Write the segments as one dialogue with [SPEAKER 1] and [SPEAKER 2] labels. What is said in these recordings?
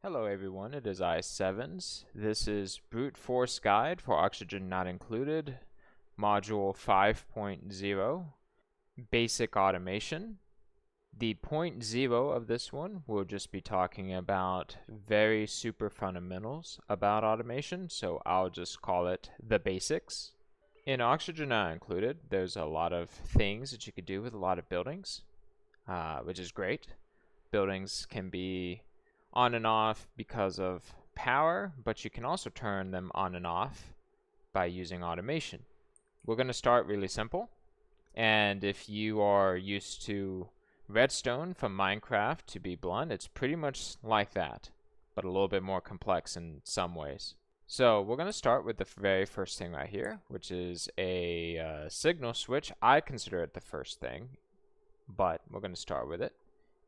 [SPEAKER 1] Hello everyone, it is I7s. This is Brute Force Guide for Oxygen Not Included, Module 5.0, Basic Automation. The point 0 of this one will just be talking about very super fundamentals about automation, so I'll just call it the basics. In Oxygen Not Included, there's a lot of things that you could do with a lot of buildings, which is great. Buildings can be on and off because of power, but you can also turn them on and off by using automation. We're going to start really simple, and if you are used to Redstone from Minecraft, to be blunt, it's pretty much like that, but a little bit more complex in some ways. So we're going to start with the very first thing right here, which is a signal switch. I consider it the first thing, but we're going to start with it,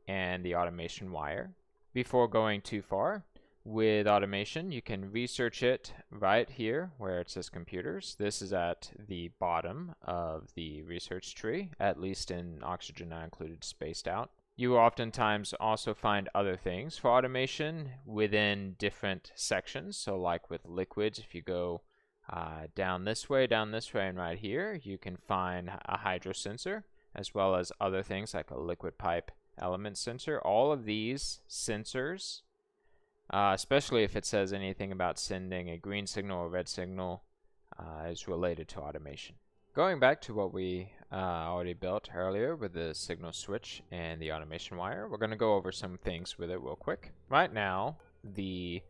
[SPEAKER 1] and the automation wire. Before going too far, with automation, you can research it right here where it says computers. This is at the bottom of the research tree, at least in Oxygen Not Included spaced out. You will oftentimes also find other things for automation within different sections. So like with liquids, if you go down this way, and right here, you can find a hydro sensor, as well as other things like a liquid pipe element sensor. All of these sensors, especially if it says anything about sending a green signal or red signal, is related to automation. Going back to what we already built earlier with the signal switch and the automation wire, we're going to go over some things with it real quick. Right now, the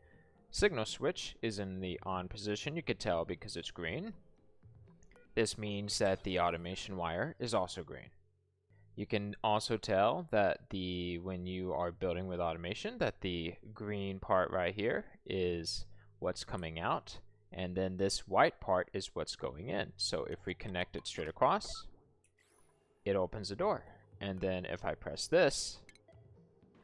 [SPEAKER 1] signal switch is in the on position. You could tell because it's green. This means that the automation wire is also green. You can also tell that when you are building with automation, that the green part right here is what's coming out, and then this white part is what's going in. So if we connect it straight across, it opens the door. And then if I press this,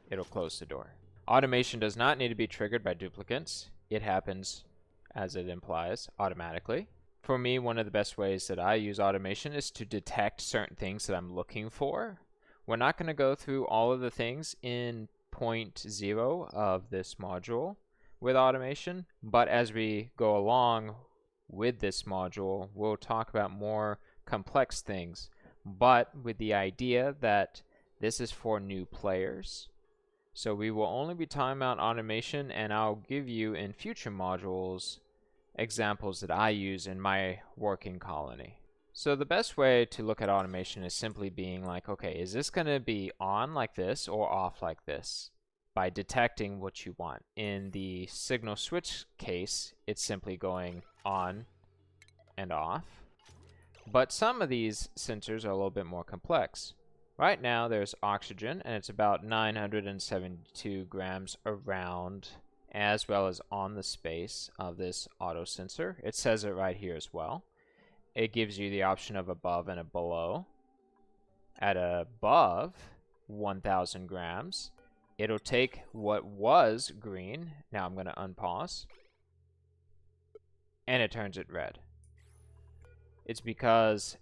[SPEAKER 1] it'll close the door. Automation does not need to be triggered by duplicates. It happens, as it implies, automatically. For me, one of the best ways that I use automation is to detect certain things that I'm looking for. We're not going to go through all of the things in point 0 of this module with automation, but as we go along with this module, we'll talk about more complex things, but with the idea that this is for new players. So we will only be talking about automation, and I'll give you in future modules examples that I use in my working colony. So the best way to look at automation is simply being like, okay, is this going to be on like this or off like this? By detecting what you want. In the signal switch case, it's simply going on and off. But some of these sensors are a little bit more complex. Right now there's oxygen, and it's about 972 grams around, as well as on the space of this auto sensor. It says it right here as well. It gives you the option of above and a below. At above 1,000 grams, it'll take what was green. Now I'm going to unpause. And it turns it red. It's because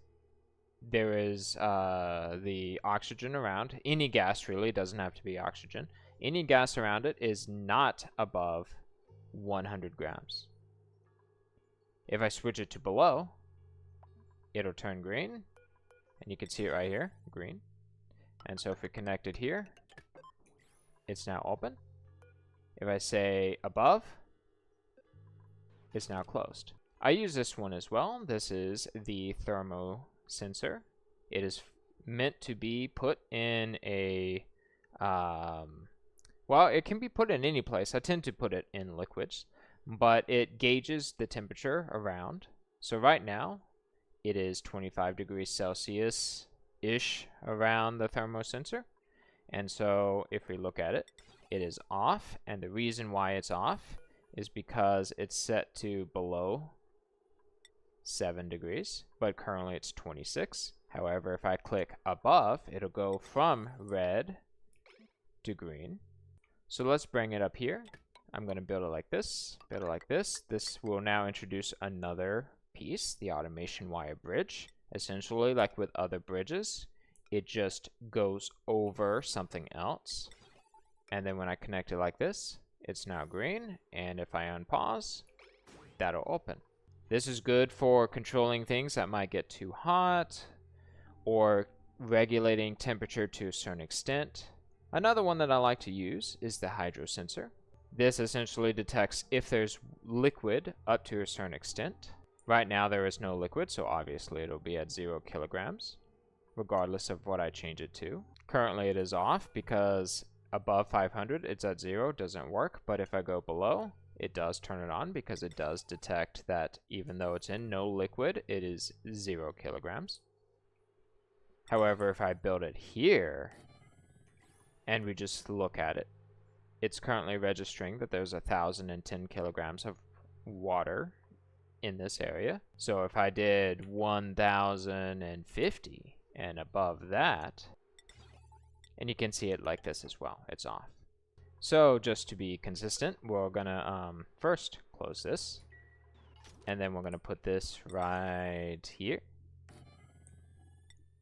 [SPEAKER 1] there is the oxygen around. Any gas really, doesn't have to be oxygen. Any gas around it is not above 100 grams. If I switch it to below, it'll turn green, and you can see it right here, green. And so if we connect it here, it's now open. If I say above, it's now closed. I use this one as well. This is the thermo sensor. It is meant to be put in a well, it can be put in any place. I tend to put it in liquids, but it gauges the temperature around. So right now, it is 25 degrees Celsius-ish around the thermosensor. And so if we look at it, it is off. And the reason why it's off is because it's set to below 7 degrees, but currently it's 26. However, if I click above, it'll go from red to green. So let's bring it up here. I'm going to build it like this, build it like this. This will now introduce another piece, the automation wire bridge. Essentially, like with other bridges, it just goes over something else. And then when I connect it like this, it's now green, and if I unpause, that'll open. This is good for controlling things that might get too hot, or regulating temperature to a certain extent. Another one that I like to use is the hydro sensor. This essentially detects if there's liquid up to a certain extent. Right now there is no liquid, so obviously it'll be at 0 kilograms, regardless of what I change it to. Currently it is off because above 500 it's at 0, doesn't work, but if I go below, it does turn it on because it does detect that even though it's in no liquid, it is 0 kilograms. However, if I build it here, and we just look at it, it's currently registering that there's 1,010 kilograms of water in this area. So if I did 1,050 and above that, and you can see it like this as well, it's off. So just to be consistent, we're gonna first close this, and then we're gonna put this right here,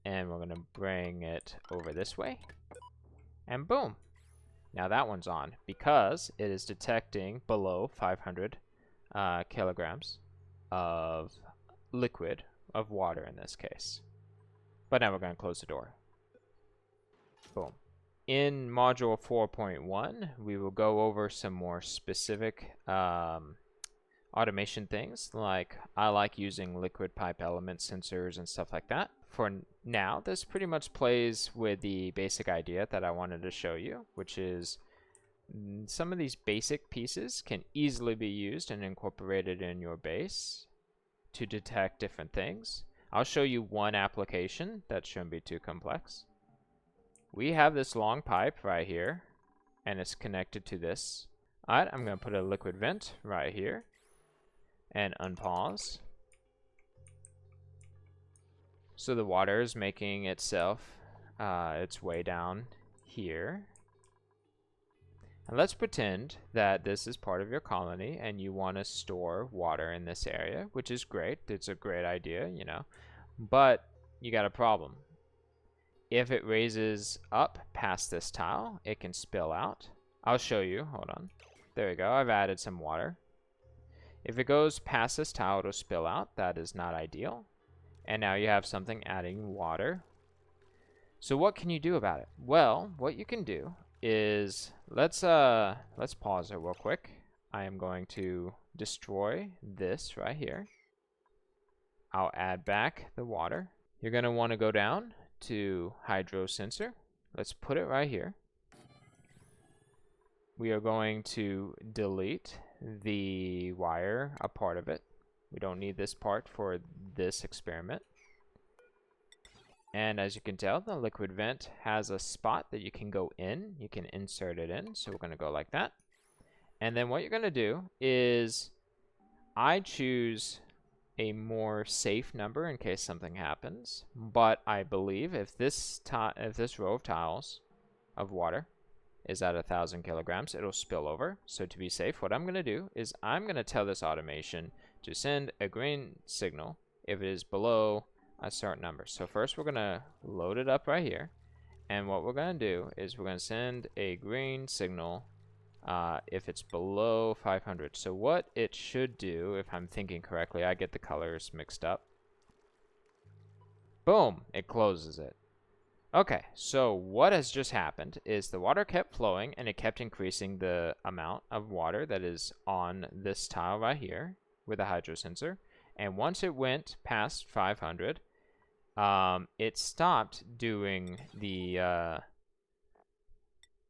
[SPEAKER 1] and we're gonna bring it over this way, and boom. Now that one's on because it is detecting below 500 kilograms of liquid, of water in this case. But now we're going to close the door. Boom. In module 4.1, we will go over some more specific automation things, like I like using liquid pipe element sensors and stuff like that. For now, this pretty much plays with the basic idea that I wanted to show you, which is some of these basic pieces can easily be used and incorporated in your base to detect different things. I'll show you one application that shouldn't be too complex. We have this long pipe right here, and it's connected to this. Alright, I'm going to put a liquid vent right here, and unpause. So the water is making itself its way down here. And let's pretend that this is part of your colony and you want to store water in this area, which is great. It's a great idea, you know. But you got a problem. If it raises up past this tile, it can spill out. I'll show you. Hold on. There we go. I've added some water. If it goes past this tile, it'll spill out. That is not ideal. And now you have something adding water. So what can you do about it? Well, what you can do is let's pause it real quick. I am going to destroy this right here. I'll add back the water. You're going to want to go down to hydro sensor. Let's put it right here. We are going to delete the wire, a part of it. We don't need this part for this experiment. And as you can tell, the liquid vent has a spot that you can go in. You can insert it in. So we're going to go like that. And then what you're going to do is I choose a more safe number in case something happens. But I believe if this row of tiles of water is at 1,000 kilograms, it'll spill over. So to be safe, what I'm going to do is I'm going to tell this automation to send a green signal if it is below a certain number. So first we're going to load it up right here. And what we're going to do is we're going to send a green signal if it's below 500. So what it should do, if I'm thinking correctly, I get the colors mixed up. Boom, it closes it. Okay, so what has just happened is the water kept flowing and it kept increasing the amount of water that is on this tile right here with a hydro sensor. And once it went past 500, it stopped doing the,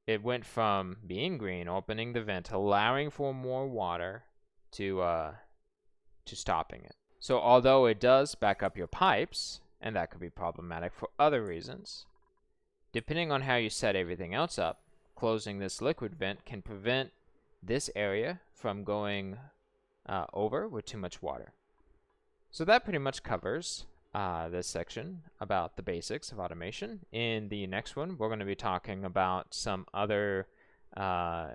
[SPEAKER 1] it went from being green, opening the vent, allowing for more water to stopping it. So although it does back up your pipes, and that could be problematic for other reasons, depending on how you set everything else up, closing this liquid vent can prevent this area from going over with too much water. So that pretty much covers this section about the basics of automation. In the next one, we're going to be talking about some other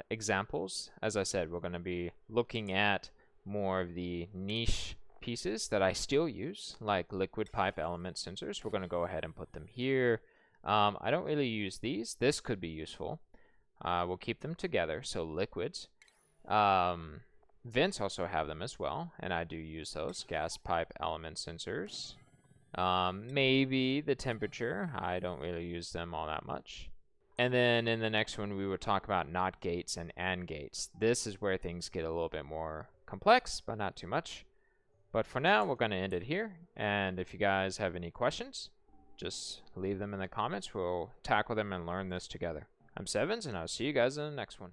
[SPEAKER 1] examples. As I said, we're going to be looking at more of the niche pieces that I still use, like liquid pipe element sensors. We're going to go ahead and put them here. I don't really use these. This could be useful. We'll keep them together. So liquids. Vents also have them as well, and I do use those. Gas pipe element sensors. Maybe the temperature. I don't really use them all that much. And then in the next one, we would talk about NOT gates and AND gates. This is where things get a little bit more complex, but not too much. But for now, we're going to end it here. And if you guys have any questions, just leave them in the comments. We'll tackle them and learn this together. I'm Sevens, and I'll see you guys in the next one.